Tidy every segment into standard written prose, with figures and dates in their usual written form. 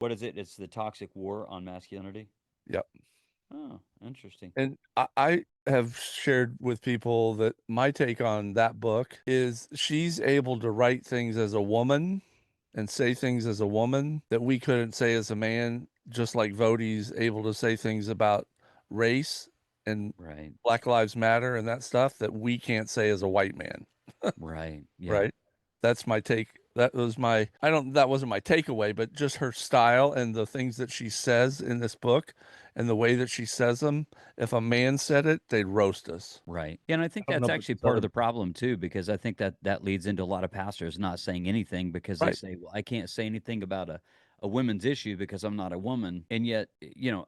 What is it? It's the toxic war on masculinity. Yep. Oh, interesting. And I have shared with people that my take on that book is she's able to write things as a woman and say things as a woman that we couldn't say as a man, just like Vodie's able to say things about race and Right. Black Lives Matter and that stuff that we can't say as a white man. Right. Yeah. Right. That's my take. That was my, I don't, that wasn't my takeaway, but just her style and the things that she says in this book and the way that she says them. If a man said it, they'd roast us. Right. And I think I don't know that's about actually this part other, of the problem too, because I think that that leads into a lot of pastors not saying anything because they right. say, well, I can't say anything about a women's issue because I'm not a woman. And yet,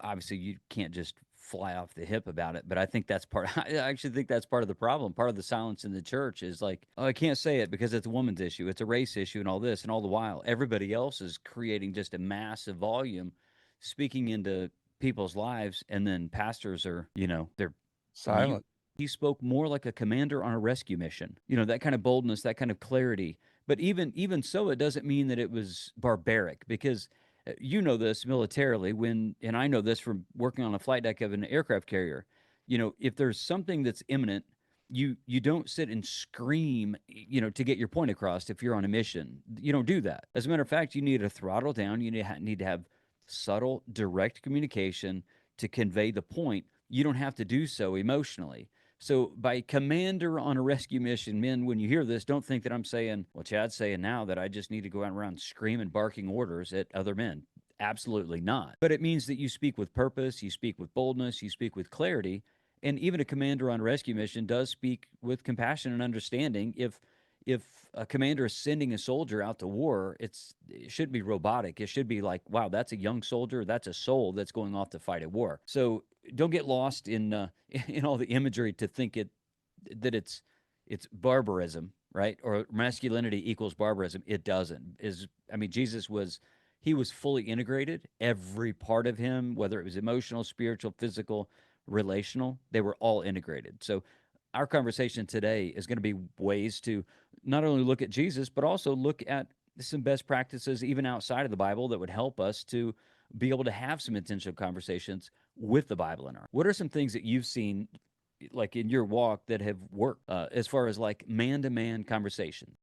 obviously you can't just fly off the hip about it. But I think that's part, I actually think that's part of the problem. Part of the silence in the church is like, oh, I can't say it because it's a woman's issue. It's a race issue and all this. And all the while, everybody else is creating just a massive volume speaking into people's lives. And then pastors are, they're mute. Silent. He spoke more like a commander on a rescue mission. That kind of boldness, that kind of clarity. But even so, it doesn't mean that it was barbaric because you know this militarily when, and I know this from working on a flight deck of an aircraft carrier. If there's something that's imminent, you don't sit and scream, to get your point across. If you're on a mission, you don't do that. As a matter of fact, you need to throttle down. You need to have subtle, direct communication to convey the point. You don't have to do so emotionally. So, by commander on a rescue mission, men, when you hear this, don't think that I'm saying, well, Chad's saying now that I just need to go out around screaming, barking orders at other men. Absolutely not. But it means that you speak with purpose, you speak with boldness, you speak with clarity. And even a commander on a rescue mission does speak with compassion and understanding. If a commander is sending a soldier out to war, it should be robotic. It should be like, wow, that's a young soldier, that's a soul that's going off to fight a war. So don't get lost in in all the imagery to think that it's barbarism, right? Or masculinity equals barbarism. It doesn't. Is I mean, Jesus was he was fully integrated. Every part of him, whether it was emotional, spiritual, physical, relational, they were all integrated. So our conversation today is going to be ways to not only look at Jesus, but also look at some best practices even outside of the Bible that would help us to be able to have some intentional conversations with the Bible in our. What are some things that you've seen like in your walk that have worked as far as like man to man conversation?